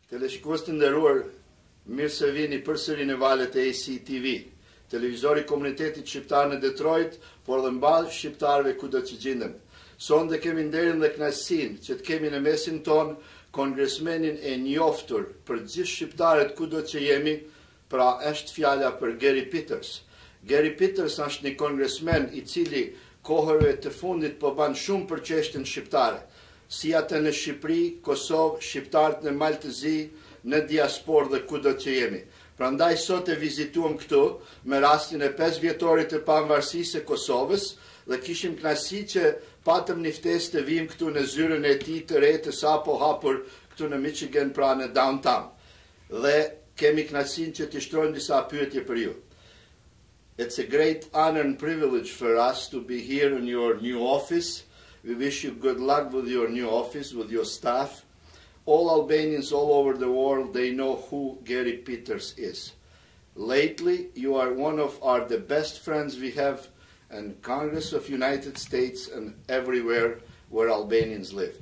Teleshikues të nderuar, mirë se vini përsëri në valët e ACTV, televizori komunitetit shqiptar në Detroit, por dhe mbarë shqiptarëve kudo që gjenden. Sonde kemi nderin dhe kënaqësinë që të kemi në mesin ton kongresmenin e njoftur për gjithë shqiptarët kudo që jemi, pra është fjala për Gary Peters. Gary Peters është një kongresmen i cili kohërve të fundit po ban shumë për çështjen shqiptare, si atë në Shqipëri, Kosovë, shqiptarët në Maltëzi, në diasporë dhe kudo që jemi. Prandaj sot e vizituam këtu me rastin e 5 vjetorit të pavaresise Kosovës dhe kishim kënaqësi që patëm një ftesë të vim këtu në zyrën e tij të re të sapo hapur këtu në Michigan, pra në downtown. Dhe kemi kënaqësinë që të shtrojmë disa pyetje për ju. It's a great honor and privilege for us to be here in your new office. We wish you good luck with your new office, with your staff. All Albanians all over the world, they know who Gary Peters is. Lately, you are one of the best friends we have in Congress of United States and everywhere where Albanians live.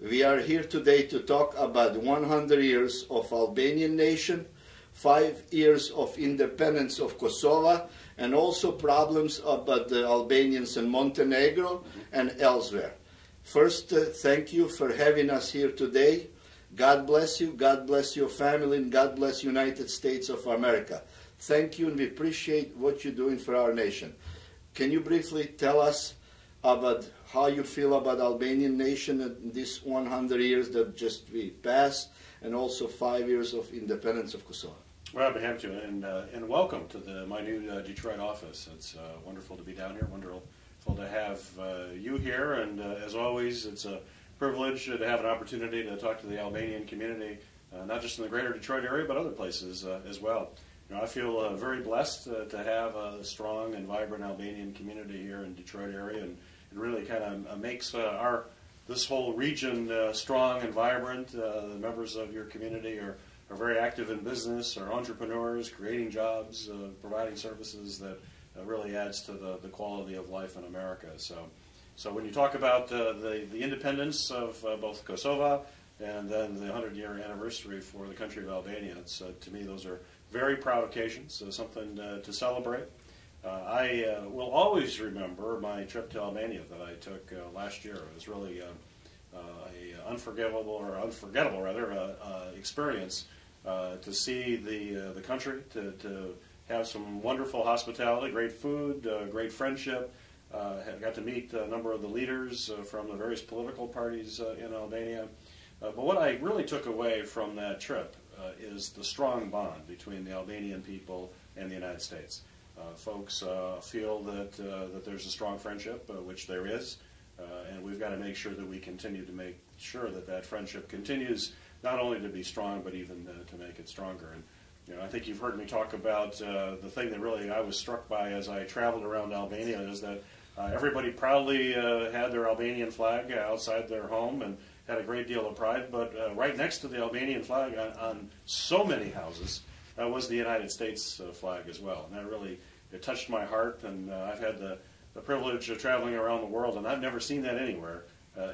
We are here today to talk about 100 years of Albanian nation, 5 years of independence of Kosovo, and also problems about the Albanians in Montenegro and elsewhere. First, thank you for having us here today. God bless you, God bless your family, and God bless United States of America. Thank you, and we appreciate what you're doing for our nation. Can you briefly tell us about how you feel about Albanian nation in these 100 years that just we passed, and also 5 years of independence of Kosovo? Well, I'd be happy to, and welcome to my new Detroit office. It's wonderful to be down here, wonderful to have you here, and as always, it's a privilege to have an opportunity to talk to the Albanian community, not just in the greater Detroit area, but other places as well. You know, I feel very blessed to have a strong and vibrant Albanian community here in the Detroit area, and it really kind of makes this whole region strong and vibrant. The members of your community are very active in business, are entrepreneurs, creating jobs, providing services that really adds to the quality of life in America. So when you talk about the independence of both Kosovo and then the 100-year anniversary for the country of Albania, to me those are very proud occasions, something to celebrate. I will always remember my trip to Albania that I took last year. It was really an unforgettable experience to see the country, to have some wonderful hospitality, great food, great friendship. Got to meet a number of the leaders from the various political parties in Albania. But what I really took away from that trip is the strong bond between the Albanian people and the United States. Folks feel that there's a strong friendship, which there is, and we've got to make sure that we continue to make sure that that friendship continues not only to be strong, but even to make it stronger. And you know, I think you've heard me talk about the thing that really I was struck by as I traveled around Albania is that everybody proudly had their Albanian flag outside their home and had a great deal of pride, but right next to the Albanian flag on so many houses was the United States flag as well. And that really, it touched my heart, and I've had the privilege of traveling around the world, and I've never seen that anywhere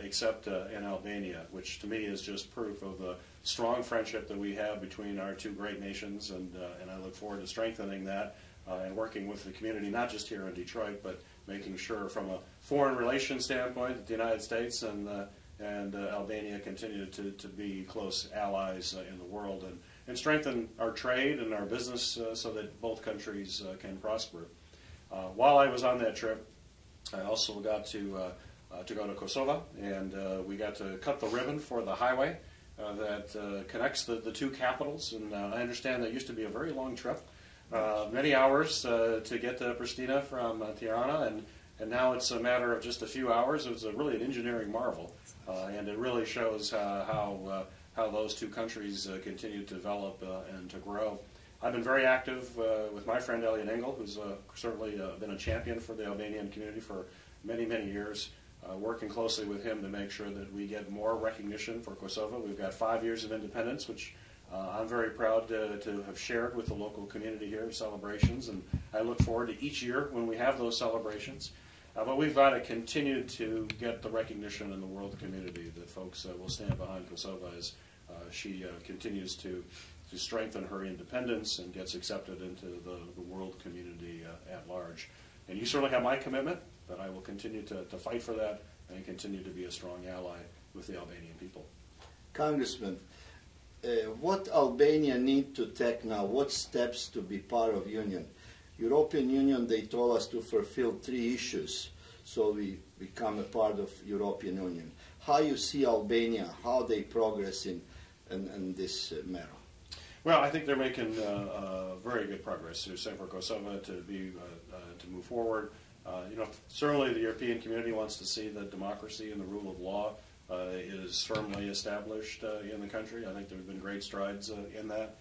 except in Albania, which to me is just proof of the strong friendship that we have between our two great nations, and I look forward to strengthening that and working with the community, not just here in Detroit, but making sure from a foreign relations standpoint that the United States and Albania continue to be close allies in the world, and strengthen our trade and our business so that both countries can prosper. While I was on that trip, I also got to go to Kosovo, and we got to cut the ribbon for the highway that connects the two capitals. And I understand that used to be a very long trip, many hours to get to Pristina from Tirana, and now it's a matter of just a few hours. It was really an engineering marvel, and it really shows how those two countries continue to develop and to grow. I've been very active with my friend Elliot Engel, who's certainly been a champion for the Albanian community for many, many years, working closely with him to make sure that we get more recognition for Kosovo. We've got 5 years of independence, which I'm very proud to have shared with the local community here, celebrations, and I look forward to each year when we have those celebrations. But we've got to continue to get the recognition in the world community that folks will stand behind Kosovo as she continues to strengthen her independence and gets accepted into the world community at large. And you certainly have my commitment that I will continue to fight for that and continue to be a strong ally with the Albanian people. Congressman, what Albania need to take now? What steps to be part of Union? European Union, they told us to fulfill 3 issues, so we become a part of European Union. How you see Albania, how they progress in this matter? Well, I think they're making very good progress. They're saying for Kosovo to move forward. Certainly the European community wants to see that democracy and the rule of law is firmly established in the country. I think there have been great strides in that.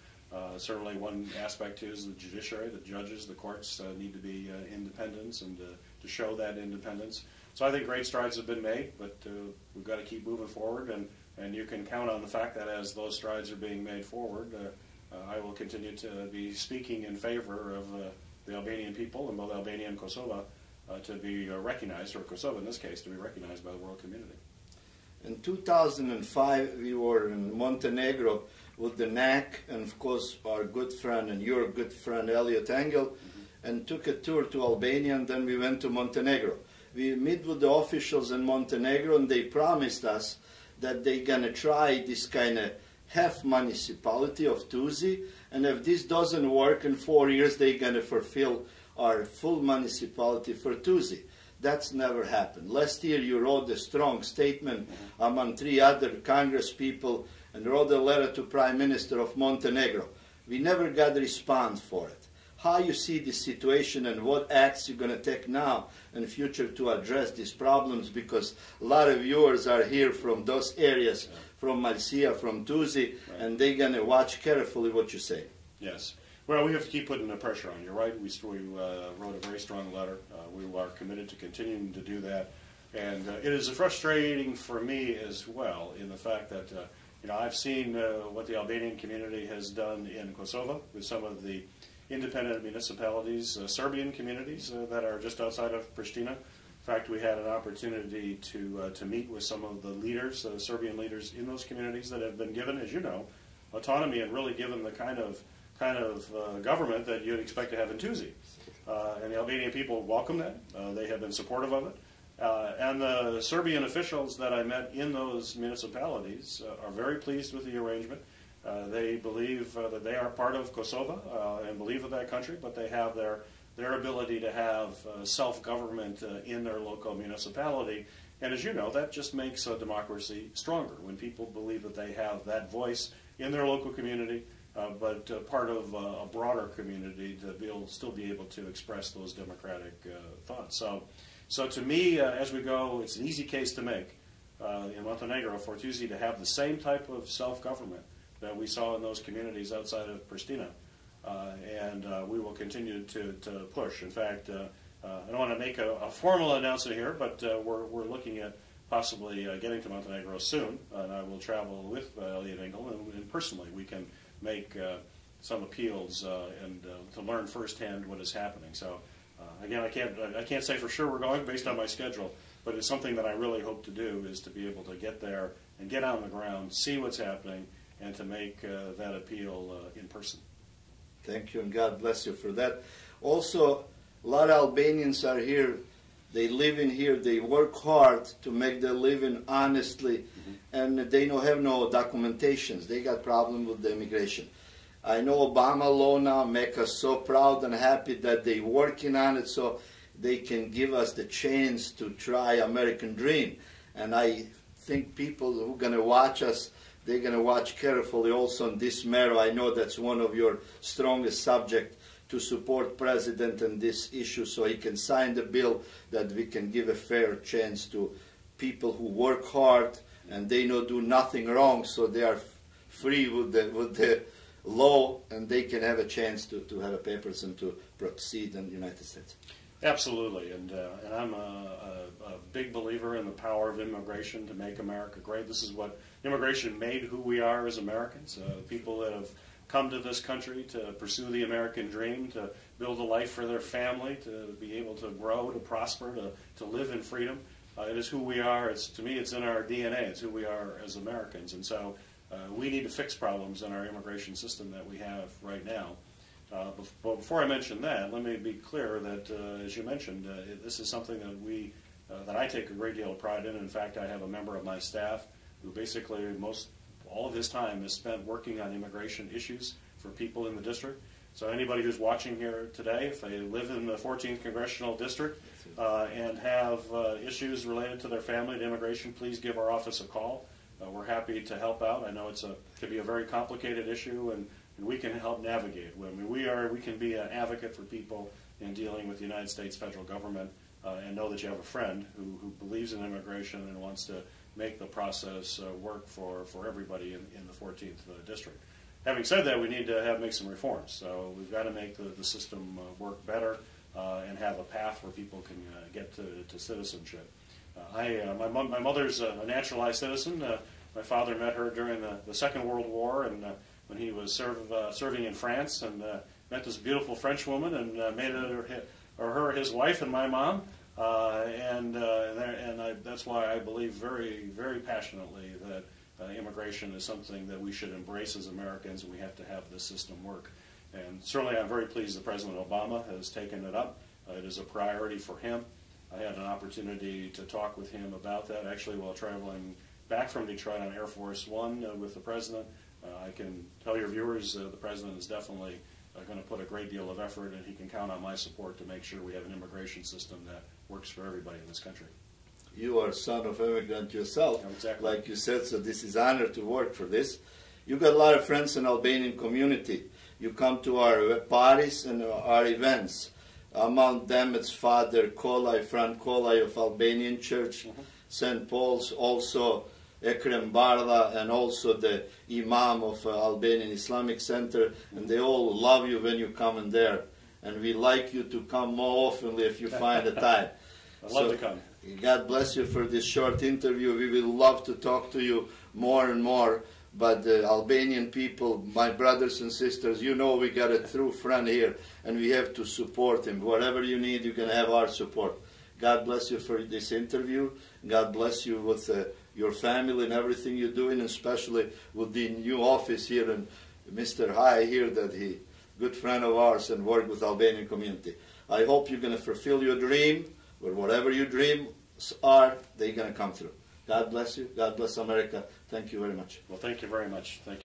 Certainly one aspect too is the judiciary, the judges, the courts need to be independent and to show that independence. So I think great strides have been made, but we've got to keep moving forward, and you can count on the fact that as those strides are being made forward, I will continue to be speaking in favor of the Albanian people, and both Albania and Kosovo, to be recognized, or Kosovo in this case, to be recognized by the world community. In 2005, we were in Montenegro with the NAC, and of course our good friend and your good friend Elliot Engel, and took a tour to Albania, and then we went to Montenegro. We met with the officials in Montenegro, and they promised us that they're going to try this kind of half municipality of Tuzi, and if this doesn't work in 4 years, they're going to fulfill our full municipality for Tuzi. That's never happened. Last year you wrote a strong statement among 3 other Congress people and wrote a letter to Prime Minister of Montenegro. We never got a response for it. How you see this situation and what acts you're going to take now in the future to address these problems, because a lot of viewers are here from those areas, from Marcia, from Tuzi, and they're going to watch carefully what you say. Yes. Well, we have to keep putting the pressure on. You're right. We wrote a very strong letter. We are committed to continuing to do that. And it is frustrating for me as well in the fact that, I've seen what the Albanian community has done in Kosovo with some of the independent municipalities, Serbian communities that are just outside of Pristina. In fact, we had an opportunity to meet with some of the leaders, Serbian leaders in those communities that have been given, as you know, autonomy and really given the kind of government that you'd expect to have in Tuzi. And the Albanian people welcome that. They have been supportive of it. And the Serbian officials that I met in those municipalities are very pleased with the arrangement. They believe that they are part of Kosovo and believe in that country, but they have their ability to have self-government in their local municipality. And as you know, that just makes a democracy stronger when people believe that they have that voice in their local community, but part of a broader community to still be able to express those democratic thoughts. So to me, as we go, it's an easy case to make in Montenegro for Tuzi to have the same type of self-government that we saw in those communities outside of Pristina. And we will continue to push. In fact, I don't want to make a formal announcement here, but we're looking at possibly getting to Montenegro soon, and I will travel with Elliot Engel, and personally we can make some appeals and to learn firsthand what is happening. So again, I can't say for sure we're going based on my schedule, but it's something that I really hope to do, is to be able to get there and get on the ground, see what's happening, and to make that appeal in person. Thank you, and God bless you for that. Also, a lot of Albanians are here. They live in here. They work hard to make their living honestly, and they don't have no documentations. They got problem with the immigration. I know Obama law now make us so proud and happy that they working on it so they can give us the chance to try American dream. And I think people who are going to watch us, they're going to watch carefully also on this matter. I know that's one of your strongest subjects, to support President on this issue so he can sign the bill that we can give a fair chance to people who work hard and they don't do nothing wrong, so they are free with the law and they can have a chance to have a papers and to proceed in the United States. Absolutely, and I'm a big believer in the power of immigration to make America great. This is what immigration made who we are as Americans, people that have come to this country to pursue the American dream, to build a life for their family, to be able to grow, to prosper, to live in freedom. It is who we are. To me, it's in our DNA. It's who we are as Americans. And so we need to fix problems in our immigration system that we have right now. But before I mention that, let me be clear that, as you mentioned, this is something that that I take a great deal of pride in. In fact, I have a member of my staff who basically all of his time is spent working on immigration issues for people in the district. So anybody who's watching here today, if they live in the 14th Congressional District and have issues related to their family and immigration, please give our office a call. We're happy to help out. I know it could be a very complicated issue, and we can help navigate. I mean, we can be an advocate for people in dealing with the United States federal government, and know that you have a friend who believes in immigration and wants to make the process work for everybody in the 14th District. Having said that, we need to make some reforms. So we've got to make the system work better and have a path where people can get to citizenship. My mother's a naturalized citizen. My father met her during the Second World War, and when he was serving in France, and met this beautiful French woman and made her his wife and my mom. That's why I believe very, very passionately that immigration is something that we should embrace as Americans, and we have to have this system work. And certainly I'm very pleased that President Obama has taken it up. It is a priority for him. I had an opportunity to talk with him about that, actually, while traveling back from Detroit on Air Force One with the President. I can tell your viewers the President is definitely going to put a great deal of effort, and he can count on my support to make sure we have an immigration system that works for everybody in this country. You are son of immigrant yourself, exactly. Like you said, so this is an honor to work for this. You got a lot of friends in the Albanian community. You come to our parties and our events. Among them, it's Father Kolaj, Fran Kolaj of Albanian Church, St. Paul's, also Ekrem Barla, and also the Imam of Albanian Islamic Center, and they all love you when you come in there. And we like you to come more often if you find the time. I'd love to come. God bless you for this short interview. We will love to talk to you more and more. But the Albanian people, my brothers and sisters, you know we got a true friend here, and we have to support him. Whatever you need, you can have our support. God bless you for this interview. God bless you with your family and everything you're doing, especially with the new office here, and Mr. High here, that he good friend of ours and work with Albanian community. I hope you're going to fulfill your dream, or whatever your dreams are, they're going to come through. God bless you. God bless America. Thank you very much. Well, thank you very much. Thank you.